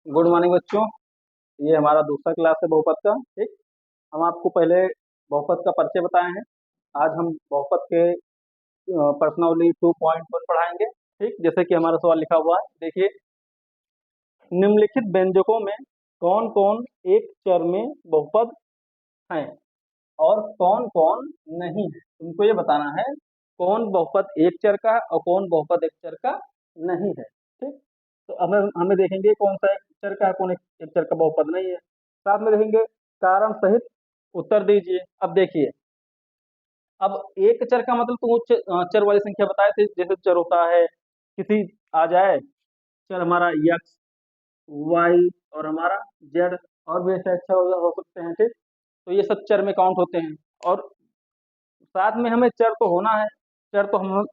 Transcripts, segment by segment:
Good morning बच्चों। ये हमारा दूसरा क्लास है बहुपद का। ठीक, हम आपको पहले बहुपद का परिचय बताए हैं। आज हम बहुपद के प्रश्नावली 2.1 पढ़ाएंगे। ठीक, जैसे कि हमारा सवाल लिखा हुआ है, देखिए, निम्नलिखित व्यंजकों में कौन कौन एक चर में बहुपद हैं और कौन कौन नहीं है। तुमको ये बताना है कौन बहुपद एक चर का है और कौन बहुपद एक चर का नहीं है। ठीक, तो हमें हमें देखेंगे कौन सा एक चर का है, कौन एक चर का बहुपद नहीं है। साथ में देखेंगे कारण सहित उत्तर दीजिए। अब देखिए, अब एक चर का मतलब तुम चर वाली संख्या बताए थे, जैसे चर होता है किसी आ जाए चर हमारा यक्स वाई और हमारा जेड, और भी ऐसे अच्छा हो सकते हैं। ठीक, तो ये सब चर में काउंट होते हैं। और साथ में हमें चर तो होना है। चर तो हम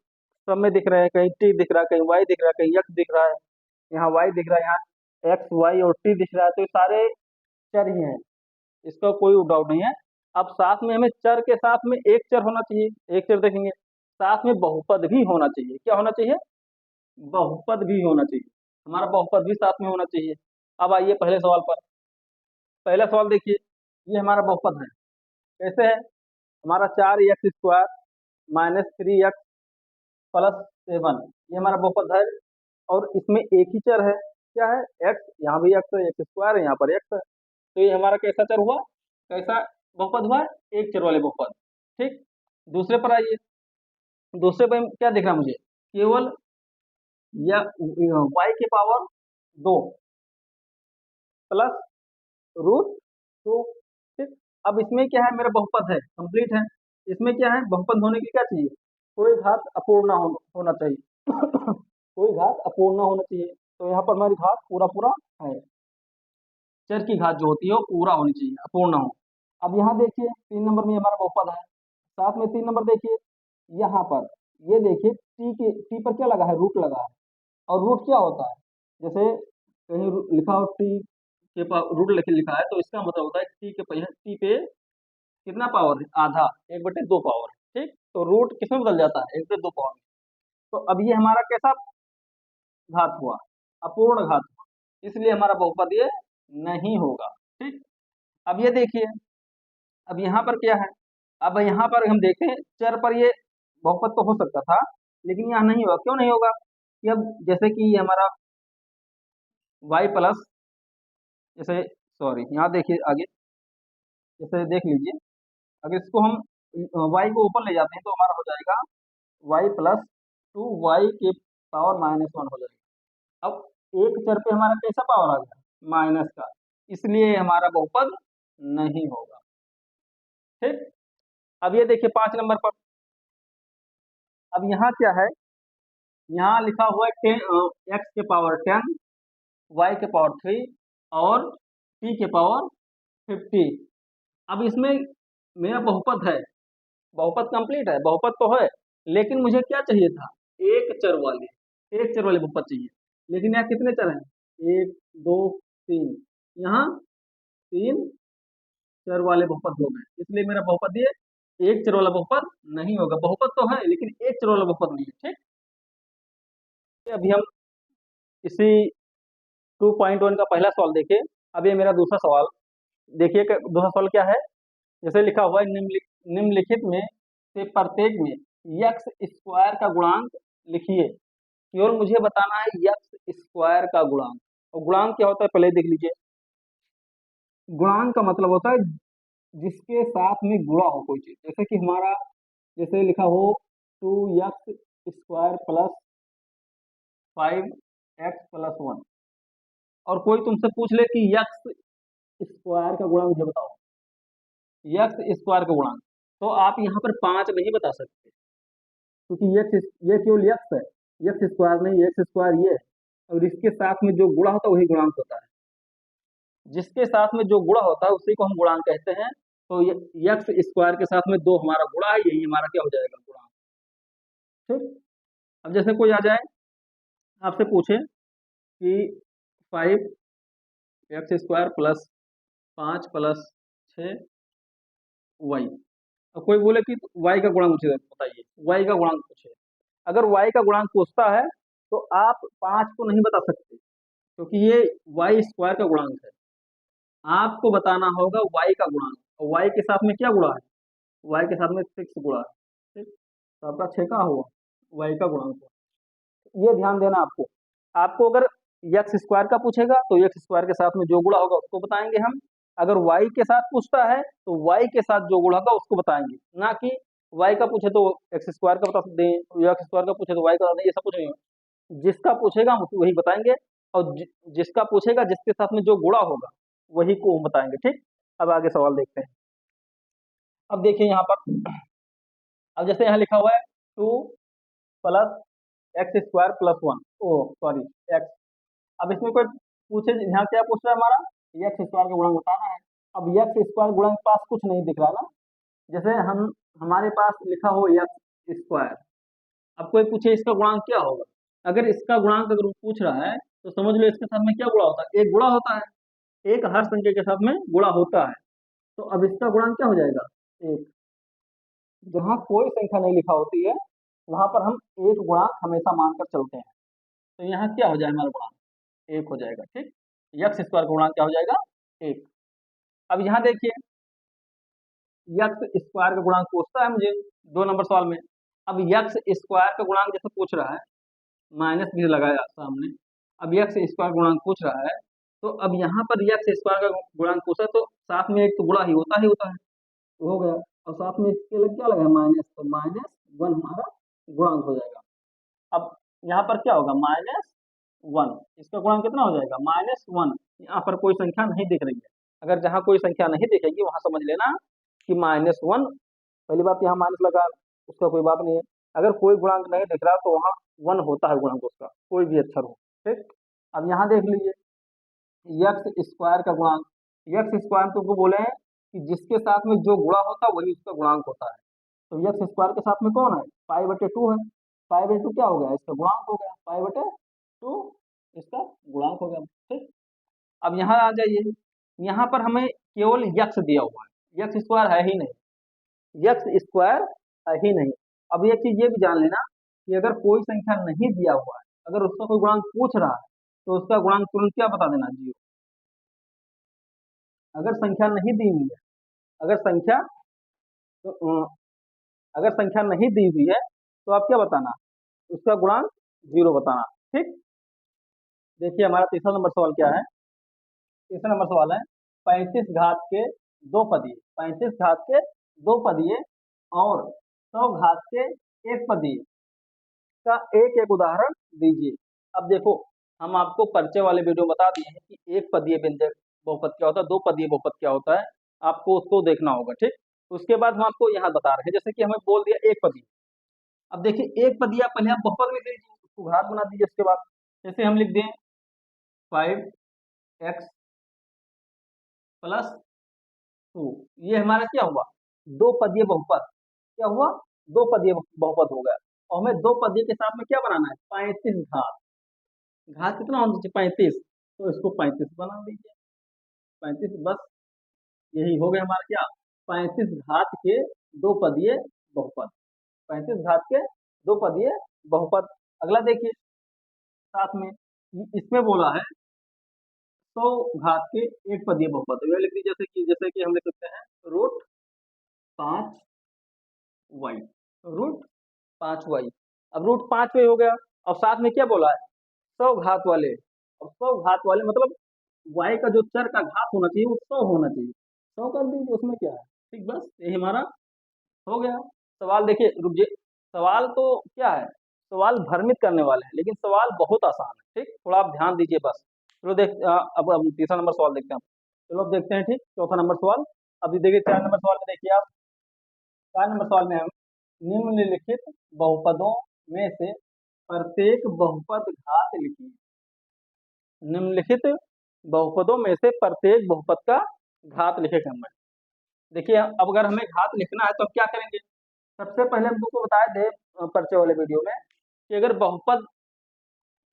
सब में दिख रहे हैं, कहीं टी दिख रहा है, कहीं वाई दिख रहा है, कहीं एक्स दिख रहा है, यहाँ वाई दिख रहा है, यहाँ एक्स वाई और टी दिख रहा है, तो ये सारे चर ही हैं, इसका कोई डाउट नहीं है। अब साथ में हमें चर के साथ में एक चर होना चाहिए, एक चर देखेंगे, साथ में बहुपद भी होना चाहिए। क्या होना चाहिए? बहुपद भी होना चाहिए, हमारा बहुपद भी साथ में होना चाहिए। अब आइए पहले सवाल पर। पहला सवाल देखिए, ये हमारा बहुपद है, कैसे है? हमारा 4x² -3x +7, ये हमारा बहुपद है। और इसमें एक ही चर है, क्या है? एक्स, यहाँ भी एक्स है, एक्स स्क्वायर है, यहाँ पर एक्स है। तो ये हमारा कैसा चर हुआ, कैसा बहुपद हुआ? एक चर वाले बहुपद। ठीक, दूसरे पर आइए। दूसरे पर क्या दिख रहा है मुझे? केवल या वाई के पावर 2 प्लस √2। ठीक, अब इसमें क्या है? मेरा बहुपद है, कंप्लीट है। इसमें क्या है? बहुपद होने के लिए क्या चाहिए? कोई घात अपूर्ण होना चाहिए। कोई घात अपूर्ण होना चाहिए। तो यहाँ पर हमारी घात पूरा पूरा है, चर की घात जो होती है वो पूरा होनी चाहिए, अपूर्ण हो। अब यहाँ देखिए 3 नंबर में हमारा बहुपद है। साथ में 3 नंबर देखिए, यहाँ पर ये देखिए टी पर क्या लगा है? रूट लगा है। और रूट क्या होता है? जैसे कहीं लिखा हो टी के रूट लिखा है, तो इसका मतलब होता है टी पे कितना पावर है? आधा, 1/2 पावर। ठीक, तो रूट किसमें बदल जाता है? 1/2 पावर में। तो अब ये हमारा कैसा घात हुआ? अपूर्ण घात हुआ, इसलिए हमारा बहुपद ये नहीं होगा। ठीक, अब ये देखिए, अब यहाँ पर क्या है? अब यहाँ पर हम देखें चर पर ये बहुपद तो हो सकता था, लेकिन यहाँ नहीं होगा। क्यों नहीं होगा? कि अब जैसे कि ये हमारा y प्लस, जैसे सॉरी यहाँ देखिए आगे, जैसे देख लीजिए, अगर इसको हम y को ऊपर ले जाते हैं तो हमारा हो जाएगा y+2y के पावर -1 हो जाएगा। अब एक चर पे हमारा कैसा पावर आ गया? माइनस का, इसलिए हमारा बहुपद नहीं होगा। ठीक, अब ये देखिए 5 नंबर पर। अब यहाँ क्या है? यहाँ लिखा हुआ है एक्स के पावर 10, वाई के पावर 3 और टी के पावर 50। अब इसमें मेरा बहुपद है, बहुपद कंप्लीट है, बहुपद तो है, लेकिन मुझे क्या चाहिए था? एक चर वाले बहुपद चाहिए। लेकिन यहाँ कितने चर हैं? 1 2 3, यहाँ 3 चर वाले बहुपद हो गए, इसलिए मेरा बहुपद ये एक चर वाला बहुपद नहीं होगा। बहुपद तो है लेकिन एक चर वाला बहुपद नहीं है। ठीक, अभी हम इसी 2.1 का पहला सवाल देखें। अब ये मेरा दूसरा सवाल देखिए, दूसरा सवाल क्या है? जैसे लिखा हुआ है, निम्नलिखित में से प्रत्येक में x² का गुणांक लिखिए। केवल मुझे बताना है x² का गुणांक। और गुणांक क्या होता है पहले देख लीजिए। गुणांक का मतलब होता है जिसके साथ में गुणा हो कोई चीज, जैसे कि हमारा जैसे लिखा हो 2x² + 5x + 1, और कोई तुमसे पूछ ले कि x² का गुणांक मुझे बताओ, x² का गुणांक, तो आप यहाँ पर 5 नहीं बता सकते, क्योंकि ये केवल x है, x² नहीं, x² ये है। और इसके साथ में जो गुणा होता है वही गुणांक होता है। जिसके साथ में जो गुणा होता है उसी को हम गुणांक कहते हैं। तो ये x² के साथ में 2 हमारा गुणा है, यही हमारा क्या हो जाएगा? गुणांक। ठीक, अब जैसे कोई आ जाए आपसे पूछे कि 5x² + 5 + 6y, और कोई बोले कि y का गुणांक मुझे बताइए, y का गुणांक पूछे। अगर y का गुणांक पूछता है तो आप 5 को नहीं बता सकते, क्योंकि ये वाई स्क्वायर का गुणांक है। आपको बताना होगा वाई का गुणांक, और वाई के साथ में क्या गुणा है, वाई के साथ में 6 गुणा है, ठीक। तो आपका 6 का हुआ वाई का गुणांक हुआ। ये ध्यान देना आपको। आपको अगर एक्स स्क्वायर का पूछेगा तो एक्स स्क्वायर के साथ में जो गुणा होगा उसको बताएंगे हम। अगर वाई के साथ पूछता है तो वाई के साथ जो गुणा होगा उसको बताएंगे, ना कि वाई का पूछे तो एक्स स्क्वायर का बता दें, एक्स स्क्वायर का पूछे तो वाई का बता दें, ये सब कुछ नहीं। जिसका पूछेगा हम वही बताएंगे, और जिसका पूछेगा जिसके साथ में जो गुणा होगा वही को हम बताएंगे, ठीक। अब आगे सवाल देखते हैं। अब देखिए यहाँ पर, अब जैसे यहाँ लिखा हुआ है 2 प्लस एक्स स्क्वायर प्लस 1, ओ सॉरी एक्स। अब इसमें कोई पूछे, यहाँ क्या पूछ रहा है हमारा, एक्स स्क्वायर का गुणांक बताना है। अब एक्स स्क्वायर गुणांक के पास कुछ नहीं दिख रहा ना, जैसे हम हमारे पास लिखा हो एक्स स्क्वायर। अब कोई पूछे इसका गुणांक क्या होगा, अगर इसका गुणांक अगर वो पूछ रहा है तो समझ लो इसके साथ में क्या गुणा होता है, एक गुणा होता है, एक हर संख्या के साथ में गुणा होता है। तो अब इसका गुणांक क्या हो जाएगा, एक। जहाँ कोई संख्या नहीं लिखा होती है वहां पर हम एक गुणांक हमेशा मानकर चलते हैं। तो यहाँ क्या हो जाएगा, हमारा गुणांक एक हो जाएगा, ठीक। एक्स स्क्वायर का गुणांक क्या हो जाएगा, एक। अब यहाँ देखिए, एक्स स्क्वायर का गुणांक पूछता है मुझे 2 नंबर सवाल में। अब एक्स स्क्वायर का गुणांक जैसे पूछ रहा है, माइनस भी लगाया सामने। अब एक्स स्क्वायर गुणांक पूछ रहा है, तो अब यहाँ पर एक्स स्क्वायर का गुणांक पूछा तो साथ में एक तो गुणा ही होता है, तो हो गया। और साथ में इसके लिए क्या लगा, माइनस, तो -1 हमारा गुणांक हो जाएगा। अब यहाँ पर क्या होगा, -1, इसका गुणांक कितना हो जाएगा, -1। यहाँ पर कोई संख्या नहीं दिख रही है, अगर जहाँ कोई संख्या नहीं दिखेगी वहां समझ लेना कि -1। पहली बात यहाँ माइनस लगा, उसका कोई बात नहीं है। अगर कोई गुणांक नहीं दिख रहा तो वहाँ 1 होता है गुणांक उसका, कोई भी अक्षर हो, ठीक। अब यहाँ देख लीजिए, एक्स स्क्वायर का गुणांक, एक्स स्क्वायर तुमको बोले हैं कि जिसके साथ में जो गुणा होता है वही उसका गुणांक होता है। तो एक्स स्क्वायर के साथ में कौन है, पाई/2 है। पाई/2 क्या हो गया, इसका गुणांक हो गया, पाई/2 इसका गुणांक हो गया, ठीक। अब यहाँ आ जाइए, यहाँ पर हमें केवल यक्स दिया हुआ है, यक्स स्क्वायर है ही नहीं, यक्स स्क्वायर है ही नहीं। अब एक चीज ये भी जान लेना कि अगर कोई संख्या नहीं दिया हुआ है, अगर उसका कोई गुणांक पूछ रहा है तो उसका गुणांक तुरंत क्या बता देना, जीरो। अगर संख्या नहीं दी हुई है, अगर संख्या तो, अगर संख्या नहीं दी हुई है तो आप क्या बताना, उसका गुणांक जीरो बताना, ठीक। देखिए हमारा तीसरा नंबर सवाल क्या है। तीसरा नंबर सवाल है 35 घात के 2 पदीय, 35 घात के 2 पदीय और 100 घात के 1 पदीय का एक एक उदाहरण दीजिए। अब देखो, हम आपको परिचय वाले वीडियो बता दिए हैं कि एक पदीय व्यंजक बहुपद क्या होता है, दो पदीय बहुपद क्या होता है, आपको उसको देखना होगा, ठीक। उसके बाद हम आपको यहाँ बता रहे हैं, जैसे कि हमें बोल दिया एक पदीय। अब देखिए एक पदीय पहले आप बहुपद लिख दीजिए, उसको घात बना दीजिए। उसके बाद जैसे हम लिख दें 5x + 2, ये हमारा क्या हुआ, दो पदीय बहुपद। क्या हुआ, दो पदीय बहुपद हो गया। और हमें दो पदीय के साथ में क्या बनाना है, 35 घात। घात कितना होना चाहिए, 35, तो इसको 35 बना दीजिए, 35 बस। यही हो गया हमारा क्या, 35 घात के दो पदीय बहुपद, 35 घात के दो पदीय बहुपद। अगला देखिए, साथ में इसमें बोला है 100 घात के एक पदीय बहुपद, तो यह लिख दीजिए, जैसे कि हम लिख सकते हैं √5y, √5y। अब √5y हो गया, और साथ में क्या बोला है, 100 घात वाले। अब 100 घात वाले मतलब y का जो चर का घात होना चाहिए वो 100 होना चाहिए, 100 कर दीजिए, उसमें क्या है, ठीक। बस यही हमारा हो गया। सवाल देखिए, रुक जाइए, सवाल तो क्या है, सवाल भ्रमित करने वाले हैं, लेकिन सवाल बहुत आसान है, ठीक। थोड़ा आप ध्यान दीजिए बस। चलो अब तीसरा नंबर सवाल देखते हैं। चलो अब देखते हैं, ठीक। चौथा नंबर सवाल, अभी देखिए 4 नंबर सवाल में देखिए आप, 4 नंबर सवाल में हम निम्नलिखित बहुपदों में से प्रत्येक बहुपद घात लिखिए। निम्नलिखित बहुपदों में से प्रत्येक बहुपद का घात लिखेगा हमें। देखिए अब अगर हमें घात लिखना है तो हम क्या करेंगे, सबसे पहले हम तुमको बताए थे परिचय वाले वीडियो में कि अगर बहुपद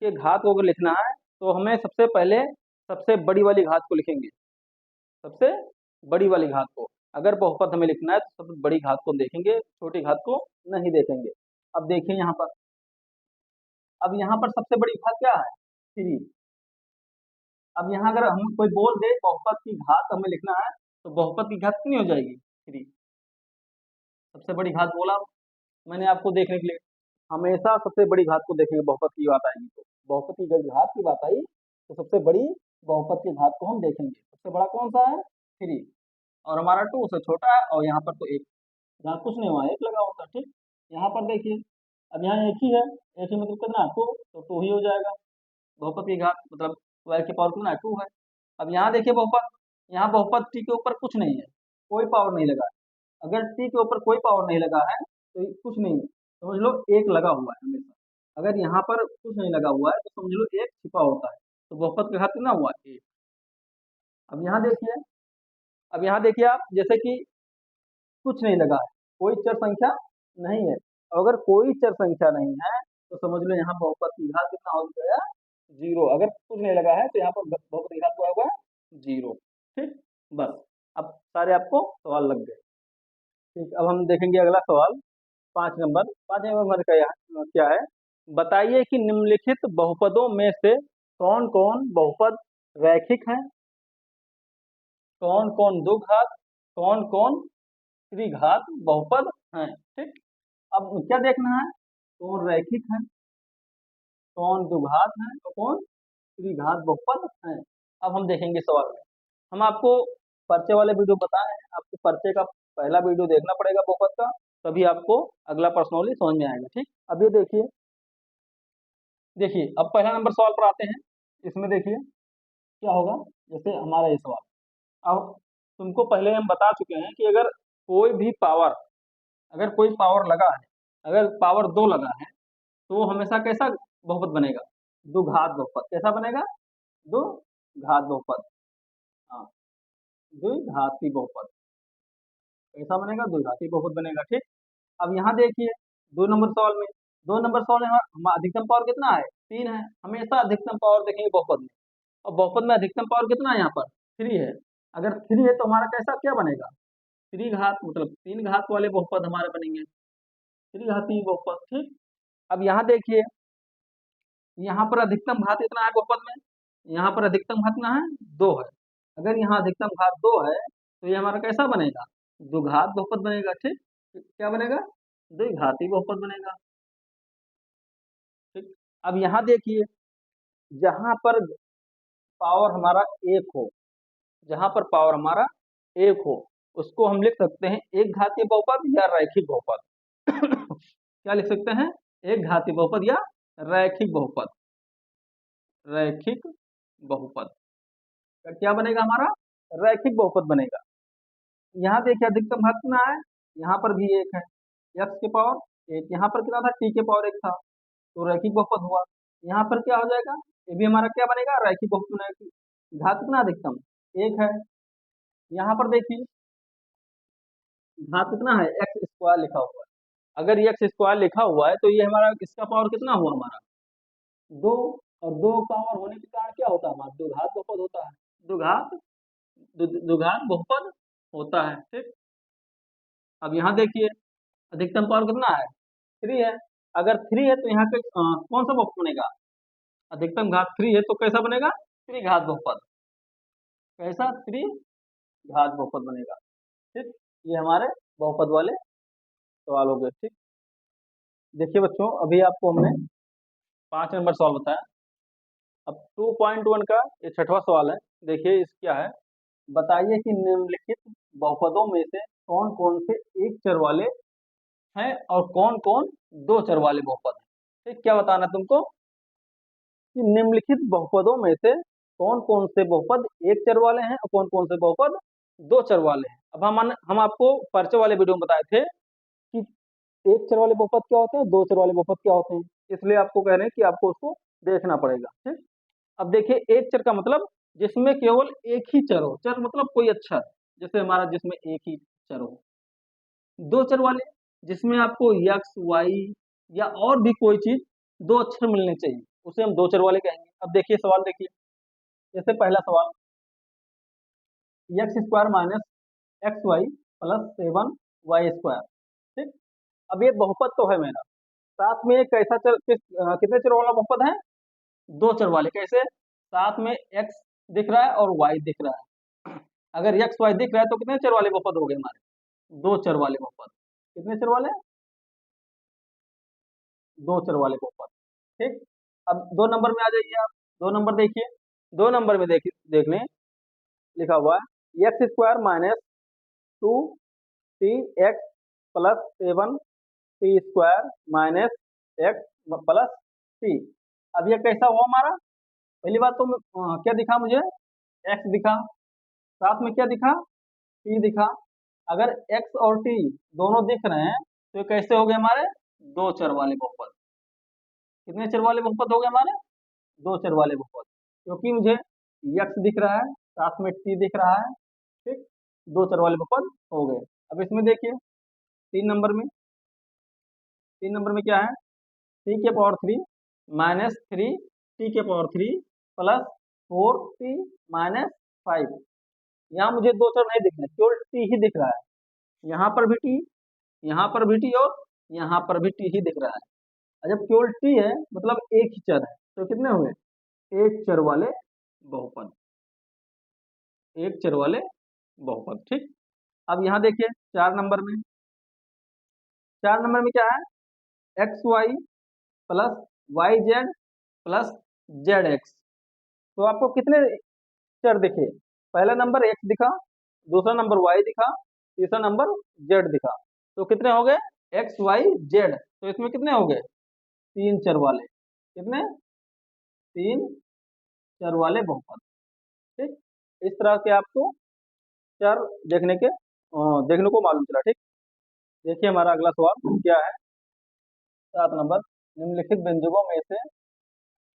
के घात को अगर लिखना है तो हमें सबसे पहले सबसे बड़ी वाली घात को लिखेंगे, सबसे बड़ी वाली घात को। अगर बहुपद हमें लिखना है तो सबसे बड़ी घात को देखेंगे, छोटी घात को नहीं देखेंगे। अब देखिए यहाँ पर, अब यहाँ पर सबसे बड़ी घात क्या है, 3। अब यहाँ अगर हम कोई बोल दे बहुपद की घात हमें लिखना है, तो बहुपद की घात कितनी हो जाएगी? 3। सबसे बड़ी घात बोला मैंने आपको देखने के लिए, हमेशा सबसे बड़ी घात को देखेंगे, बहुपद की बात आएगी तो बहुपद की जब घात की बात आई तो सबसे बड़ी बहुपद की घात को हम देखेंगे। सबसे बड़ा कौन सा है? 3, और हमारा 2 उससे छोटा है, और यहाँ पर तो 1, यहाँ कुछ नहीं हुआ, 1 लगा होता। ठीक, यहाँ पर देखिए, अब यहाँ एक ही है, एक ही मतलब कितना? 2, तो 2 ही हो जाएगा। बहुपद की घात मतलब 12 की पावर कितना है? 2 है। अब यहाँ देखिए बहुपद, यहाँ बहुपद टी के ऊपर कुछ नहीं है, कोई पावर नहीं लगा है। अगर टी के ऊपर कोई पावर नहीं लगा है तो ये कुछ नहीं है, समझ लो 1 लगा हुआ है हमेशा। अगर यहाँ पर कुछ नहीं लगा हुआ है तो समझ लो 1 छिपा होता है, तो बहुपद का घात कितना हुआ? 1। अब यहाँ देखिए, अब यहाँ देखिए आप, जैसे कि कुछ नहीं लगा है, कोई चर संख्या नहीं है। अगर कोई चर संख्या नहीं है तो समझ लो यहाँ बहुपद की घात कितना हो गया? 0। अगर कुछ नहीं लगा है तो यहाँ पर बहुपद की घात क्या होगा? 0। ठीक, बस अब सारे आपको सवाल लग गए। ठीक, अब हम देखेंगे अगला सवाल 5 नंबर। 5 नंबर का क्या है? बताइए कि निम्नलिखित बहुपदों में से कौन कौन बहुपद रैखिक हैं, कौन कौन द्विघात, कौन कौन त्रिघात बहुपद हैं। ठीक, अब क्या देखना है? कौन रैखिक है, कौन द्विघात है, और कौन त्रिघात बहुपद है। अब हम देखेंगे सवाल में, हम आपको पर्चे वाले वीडियो बताए हैं, आपको पर्चे का पहला वीडियो देखना पड़ेगा बहुपद का, तभी आपको अगला प्रश्नोली समझ में आएगा। ठीक, अब ये देखिए, देखिए अब पहला नंबर सवाल पर आते हैं। इसमें देखिए क्या होगा, जैसे हमारा ये सवाल, अब तुमको पहले हम बता चुके हैं कि अगर कोई भी पावर, अगर कोई पावर लगा है, अगर पावर 2 लगा है तो वो हमेशा कैसा बहुपद बनेगा? द्विघात बहुपद। कैसा बनेगा? द्विघात बहुपद। हाँ, द्विघाती बहुपद। कैसा बनेगा? द्विघाती बहुपद बनेगा। ठीक, अब यहाँ देखिए 2 नंबर सवाल में, 2 नंबर सवाल में हम अधिकतम पावर कितना है? 3 है। हमेशा अधिकतम पावर देखेंगे बहुपद में, और बहुपद में अधिकतम पावर कितना है? यहाँ पर 3 है। अगर 3 है तो हमारा कैसा क्या बनेगा? त्रिघात, मतलब 3 घात वाले बहुपद हमारे बनेंगे, त्रिघाती बहुपद। ठीक, अब यहाँ देखिए, यहाँ पर अधिकतम घात कितना है बहुपद में? यहाँ पर अधिकतम घात कितना है? 2 है। अगर यहाँ अधिकतम घात 2 है तो ये हमारा कैसा बनेगा? द्विघात बहुपद बनेगा। ठीक, क्या बनेगा? द्विघाती बहुपद बनेगा। ठीक, अब यहाँ देखिए, जहां पर पावर हमारा 1 हो, जहां पर पावर हमारा 1 हो, उसको हम लिख सकते हैं एक घातीय बहुपद या रैखिक बहुपद। क्या लिख सकते हैं? एक घातीय बहुपद या रैखिक बहुपद। रैखिक बहुपद का क्या बनेगा? हमारा रैखिक बहुपद बनेगा। यहाँ देखिए अधिकतम घात कितना है? यहाँ पर भी 1 है, x के पावर 1, यहाँ पर कितना था? t के पावर 1 था, तो रैखिक बहुपद हुआ। यहाँ पर क्या हो जाएगा? ये भी हमारा क्या बनेगा? रैखिक बहुपद बनेगा। घात कितना अधिकतम? 1 है। यहाँ पर देखिए घात कितना है? एक्स स्क्वायर लिखा हुआ है। अगर ये एक्स स्क्वायर लिखा हुआ है तो ये हमारा इसका पावर कितना हुआ? हमारा 2, और 2 पावर होने के कारण क्या होता है? हमारा द्विघात बहुपद होता है। द्विघात द्विघात बहुपद होता है। ठीक, अब यहाँ देखिए अधिकतम पावर कितना है? 3 है। अगर 3 है तो यहाँ पे कौन सा बहुपद बनेगा? अधिकतम घात 3 है तो कैसा बनेगा? त्रिघात बहुपद। कैसा? त्रिघात बहुपद बनेगा। ठीक, ये हमारे बहुपद वाले सवाल हो गए। ठीक, देखिए बच्चों, अभी आपको हमने 5 नंबर सवाल बताया। अब 2.1 का ये 6वां सवाल है। देखिए इस क्या है, बताइए कि निम्नलिखित बहुपदों में से कौन कौन से एक चर वाले हैं और कौन कौन 2 चर वाले बहुपद हैं। ठीक, क्या बताना है तुमको कि निम्नलिखित बहुपदों में से कौन कौन से बहुपद एक चर वाले हैं और कौन कौन से बहुपद 2 चर वाले हैं। अब हम आपको पर्चे वाले वीडियो में बताए थे कि एक चर वाले बहुपद क्या होते हैं, 2 चर वाले बहुपद क्या होते हैं, इसलिए आपको कह रहे हैं कि आपको उसको देखना पड़ेगा। ठीक, अब देखिए एक चर का मतलब जिसमें केवल एक ही चर हो, चर मतलब कोई अक्षर, जैसे हमारा जिसमें एक ही चर हो। 2 चर वाले जिसमें आपको यक्स वाई या और भी कोई चीज 2 अक्षर मिलने चाहिए, उसे हम 2 चर वाले कहेंगे। अब देखिए सवाल देखिए, जैसे पहला सवाल, x square minus x y plus 7 y²। ठीक, अब ये बहुपद तो है मेरा, साथ में कैसा चर कितने चर वाला बहुपद है? 2 चर वाले। कैसे? साथ में एक्स दिख रहा है और y दिख रहा है। अगर x y दिख रहा है तो कितने चर वाले बहुपद हो गए हमारे? दो चर वाले बहुपद। कितने चर वाले? दो चर वाले बहुपद। ठीक। अब 2 नंबर में आ जाइए आप। 2 नंबर देखिए। 2 नंबर में देख लें, लिखा हुआ है x square minus 2t x plus 7t² minus x plus t। अब ये कैसा हुआ हमारा? पहली बात तो क्या दिखा मुझे? x दिखा, साथ में क्या दिखा? t दिखा। अगर x और t दोनों दिख रहे हैं तो ये कैसे हो गए हमारे? दो चर वाले बहुपद। कितने चर वाले बहुपद हो गए हमारे? दो चर वाले बहुपद, क्योंकि मुझे x दिख रहा है, साथ में t दिख रहा है। ठीक, दो चर वाले बहुपद हो गए। अब इसमें देखिए 3 नंबर में, 3 नंबर में क्या है? t³ minus 3t³ plus 4t minus 5। यहाँ मुझे दो चर नहीं दिख रहे, केवल t ही दिख रहा है। यहाँ पर भी t, यहाँ पर भी t और यहाँ पर भी t ही दिख रहा है। जब केवल t है मतलब एक ही चर है, तो कितने हुए? एक चर वाले बहुपद, एक चर वाले बहुपद। ठीक। अब यहाँ देखिए 4 नंबर में, 4 नंबर में क्या है? X y plus y z plus z x. तो आपको कितने चर दिखे? पहला नंबर एक्स दिखा, दूसरा नंबर वाई दिखा, तीसरा नंबर जेड दिखा। तो कितने हो गए? X y z. तो इसमें कितने हो गए? तीन चर वाले। कितने? तीन चर वाले बहुपद। ठीक। इस तरह से आपको चर देखने को मालूम चला। ठीक। देखिए हमारा अगला सवाल क्या है? 7 नंबर, निम्नलिखित व्यंजकों में से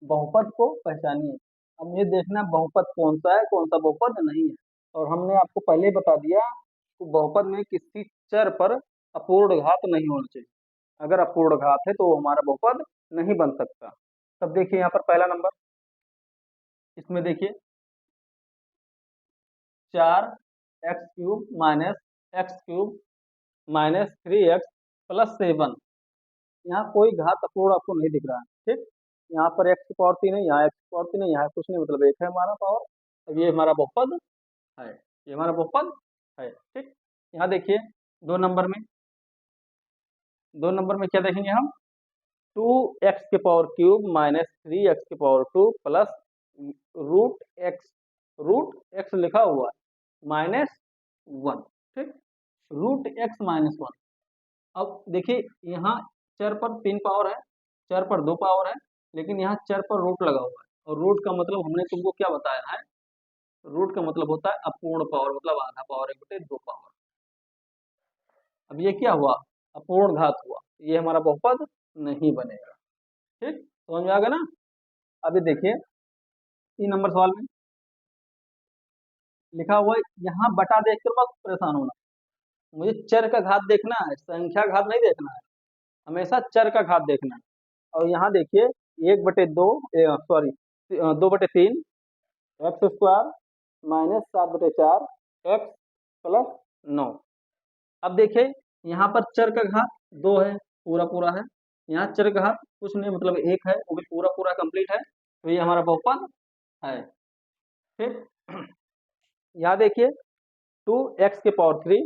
बहुपद को पहचानिए। अब मुझे देखना बहुपद कौन सा है, कौन सा बहुपद नहीं है। और हमने आपको पहले ही बता दिया कि बहुपद में किसी चर पर अपूर्ण घात नहीं होना चाहिए। अगर अपूर्ण घात है तो वो हमारा बहुपद नहीं बन सकता। तब देखिए यहाँ पर पहला नंबर, इसमें देखिए 4x³ minus x³ minus 3x plus 7। यहाँ कोई घात अपूर्ण आपको नहीं दिख रहा है। ठीक। यहाँ पर x³ है, यहाँ x³ है, यहाँ कुछ नहीं, मतलब एक है हमारा पावर। अब ये हमारा बहुपद है, ये हमारा बहुपद है। ठीक। यहाँ देखिए 2 नंबर में, 2 नंबर में क्या देखेंगे हम? 2x³ minus 3x² plus root x लिखा हुआ है -1। ठीक, √x -1। अब देखिए यहाँ चर पर 3 पावर है, चर पर 2 पावर है, लेकिन यहाँ चर पर रूट लगा हुआ है। और रूट का मतलब हमने तुमको क्या बताया है? रूट का मतलब होता है अपूर्ण पावर, मतलब आधा पावर 1/2 पावर। अब ये क्या हुआ? अपूर्ण घात हुआ, ये हमारा बहुपद नहीं बनेगा। ठीक, समझ में आ गया ना? अभी देखिए 3 नंबर सवाल में लिखा हुआ है, यहाँ बटा देखकर मत परेशान होना, मुझे चर का घात देखना है, संख्या घात नहीं देखना है, हमेशा चर का घात देखना है। और यहाँ देखिए 1/2 sorry 2/3 x² minus 7/4 x plus 9। अब देखिए यहाँ पर चर का घात 2 है, पूरा पूरा है। यहाँ चर का घात कुछ नहीं, मतलब 1 है, वो भी पूरा पूरा कंप्लीट है। तो ये हमारा बहुपद है। ठीक। यहाँ देखिए 2x³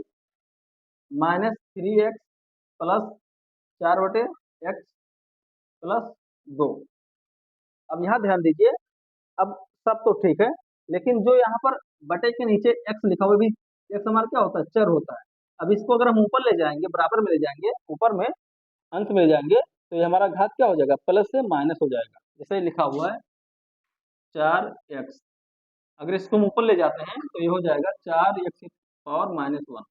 minus 3x plus 4/x plus 2। अब यहाँ ध्यान दीजिए, अब सब तो ठीक है, लेकिन जो यहाँ पर बटे के नीचे x लिखा हुआ भी, x हमारा क्या होता है? चर होता है। अब इसको अगर हम ऊपर ले जाएंगे, बराबर में ले जाएंगे, ऊपर में अंत में ले जाएंगे, तो ये हमारा घात क्या हो जाएगा? प्लस से माइनस हो जाएगा। जैसे लिखा हुआ है 4x, अगर इसको हम ऊपर ले जाते हैं तो ये हो जाएगा 4x पावर -1।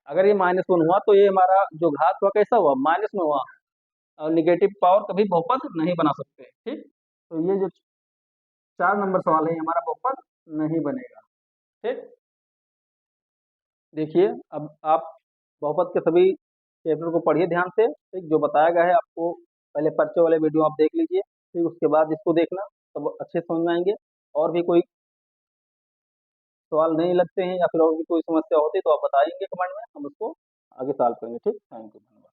अगर ये -1 हुआ तो ये हमारा जो घात हुआ कैसा हुआ? माइनस में हुआ। और निगेटिव पावर कभी बहुपद नहीं बना सकते। ठीक, तो ये जो 4 नंबर सवाल है, हमारा बहुपद नहीं बनेगा। ठीक, देखिए अब आप बहुपद के सभी चैप्टर को पढ़िए ध्यान से। ठीक, जो बताया गया है आपको, पहले पर्चे वाले वीडियो आप देख लीजिए, फिर उसके बाद इसको देखना, तब अच्छे समझ में आएंगे। और भी कोई सवाल नहीं लगते हैं या फिर और भी कोई समस्या होती है तो आप बताएंगे कमेंट में, हम उसको आगे सॉल्व करेंगे। ठीक, थैंक यू, धन्यवाद।